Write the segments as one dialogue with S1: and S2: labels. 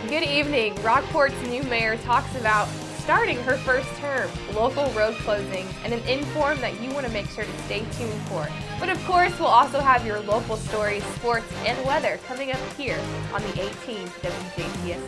S1: Good evening. Rockport's new mayor talks about starting her first term, local road closings, and an inform that you want to make sure to stay tuned for. But of course, we'll also have your local stories, sports, and weather coming up here on the 18th WJTS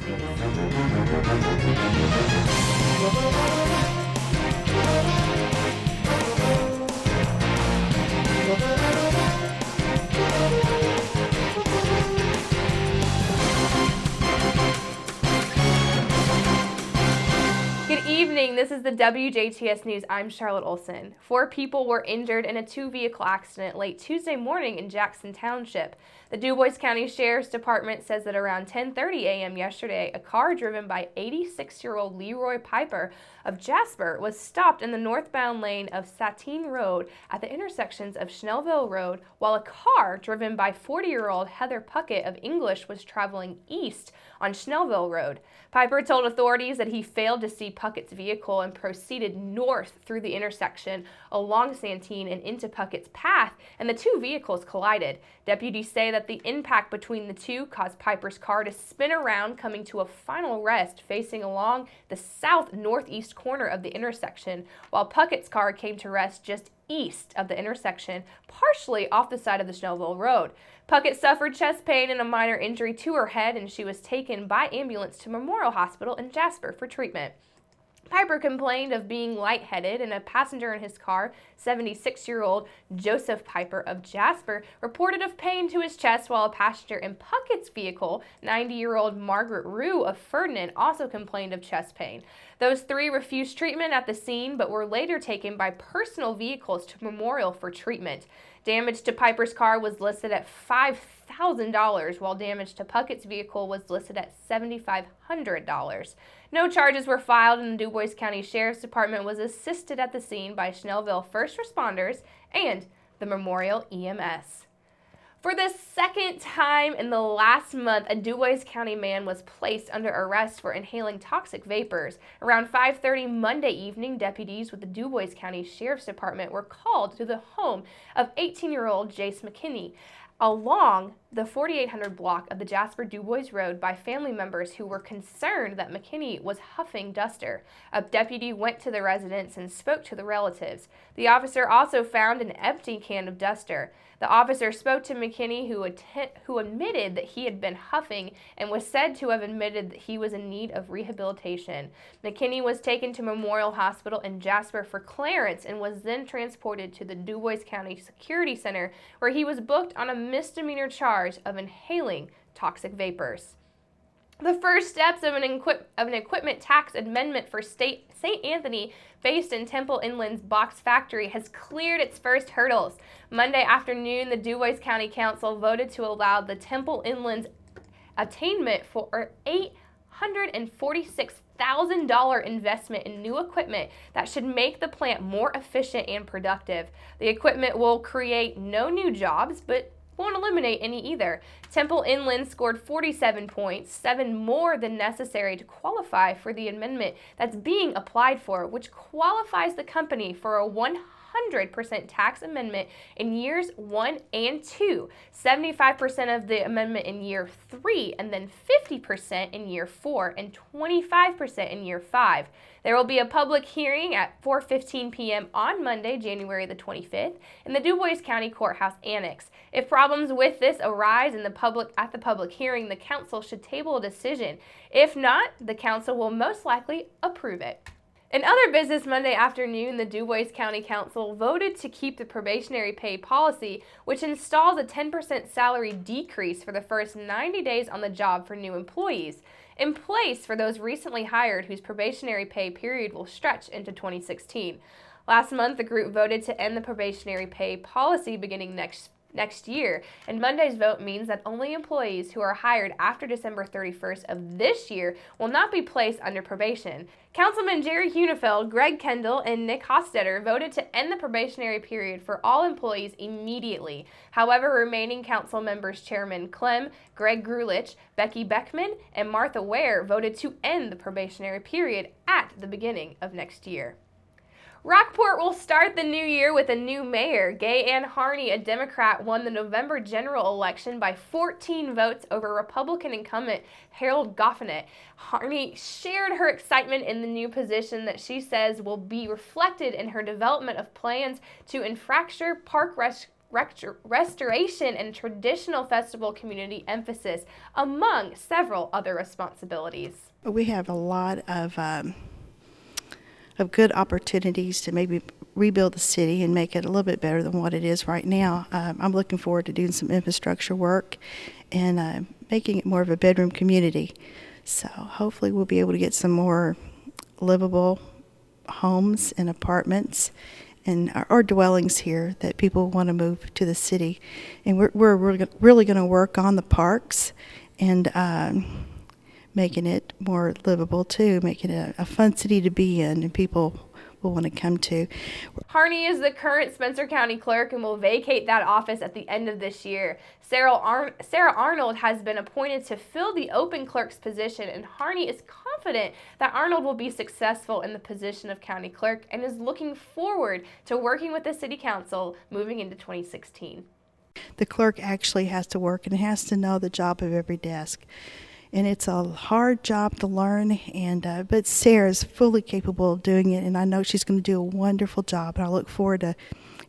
S1: Good evening, this is the WJTS News. I'm Charlotte Olson. 4 people were injured in a 2-vehicle accident late Tuesday morning in Jackson Township. The Dubois County Sheriff's Department says that around 10:30 a.m. yesterday, a car driven by 86-year-old Leroy Piper of Jasper was stopped in the northbound lane of Satine Road at the intersections of Schnellville Road, while a car driven by 40-year-old Heather Puckett of English was traveling east on Schnellville Road. Piper told authorities that he failed to see Puckett's vehicle and proceeded north through the intersection along Santine and into Puckett's path, and the 2 vehicles collided. Deputies say that the impact between the two caused Piper's car to spin around, coming to a final rest facing along the south-northeast corner of the intersection, while Puckett's car came to rest just east of the intersection, partially off the side of the Schnellville Road. Puckett suffered chest pain and a minor injury to her head, and she was taken by ambulance to Memorial Hospital in Jasper for treatment. Piper complained of being lightheaded, and a passenger in his car, 76-year-old Joseph Piper of Jasper, reported of pain to his chest, while a passenger in Puckett's vehicle, 90-year-old Margaret Rue of Ferdinand, also complained of chest pain. Those 3 refused treatment at the scene, but were later taken by personal vehicles to Memorial for treatment. Damage to Piper's car was listed at $5,000, while damage to Puckett's vehicle was listed at $7,500. No charges were filed, and the Dubois County Sheriff's Department was assisted at the scene by Schnellville first responders and the Memorial EMS. For the second time in the last month, a Dubois County man was placed under arrest for inhaling toxic vapors. Around 5:30 Monday evening, deputies with the Dubois County Sheriff's Department were called to the home of 18-year-old Jace McKinney along the 4800 block of the Jasper-Dubois Road by family members who were concerned that McKinney was huffing duster. A deputy went to the residence and spoke to the relatives. The officer also found an empty can of duster. The officer spoke to McKinney, who admitted that he had been huffing and was said to have admitted that he was in need of rehabilitation. McKinney was taken to Memorial Hospital in Jasper for clearance and was then transported to the Dubois County Security Center, where he was booked on a misdemeanor charge of inhaling toxic vapors. The first steps of an equipment tax amendment for St. Anthony, based in Temple Inland's box factory, has cleared its first hurdles. Monday afternoon, the Dubois County Council voted to allow the Temple Inland's attainment for $846,000 investment in new equipment that should make the plant more efficient and productive. The equipment will create no new jobs, but won't eliminate any either. Temple Inland scored 47 points, 7 more than necessary to qualify for the amendment that's being applied for, which qualifies the company for a 100% tax amendment in years 1 and 2, 75% of the amendment in year 3, and then 50% in year 4, and 25% in year 5. There will be a public hearing at 4:15 p.m. on Monday, January the 25th, in the Dubois County Courthouse Annex. If problems with this arise at the public hearing, the council should table a decision. If not, the council will most likely approve it. In other business, Monday afternoon, the Dubois County Council voted to keep the probationary pay policy, which installs a 10% salary decrease for the first 90 days on the job for new employees, in place for those recently hired whose probationary pay period will stretch into 2016. Last month, the group voted to end the probationary pay policy beginning next year, and Monday's vote means that only employees who are hired after December 31st of this year will not be placed under probation. Councilman Jerry Hunefeld, Greg Kendall, and Nick Hostetter voted to end the probationary period for all employees immediately. However, remaining council members Chairman Clem, Greg Grulich, Becky Beckman, and Martha Ware voted to end the probationary period at the beginning of next year. Rockport will start the new year with a new mayor. Gay Ann Harney, a Democrat, won the November general election by 14 votes over Republican incumbent Harold Goffin. Harney shared her excitement in the new position that she says will be reflected in her development of plans to infrastructure, park restoration, and traditional festival community emphasis, among several other responsibilities.
S2: We have a lot of good opportunities to maybe rebuild the city and make it a little bit better than what it is right now. I'm looking forward to doing some infrastructure work and making it more of a bedroom community. So hopefully we'll be able to get some more livable homes and apartments and our dwellings here that people want to move to the city. And we're really going to work on the parks and making it more livable too, making it a fun city to be in and people will want to come to.
S1: Harney is the current Spencer County Clerk and will vacate that office at the end of this year. Sarah Arnold has been appointed to fill the open clerk's position, and Harney is confident that Arnold will be successful in the position of county clerk and is looking forward to working with the city council moving into 2016.
S2: The clerk actually has to work and has to know the job of every desk. And it's a hard job to learn, and but Sarah's fully capable of doing it, and I know she's going to do a wonderful job, and I look forward to,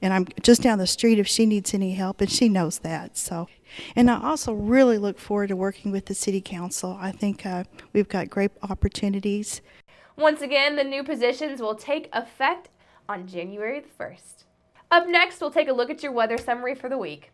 S2: and I'm just down the street if she needs any help, and she knows that. So, and I also really look forward to working with the City Council. I think we've got great opportunities.
S1: Once again, the new positions will take effect on January the 1st. Up next, we'll take a look at your weather summary for the week.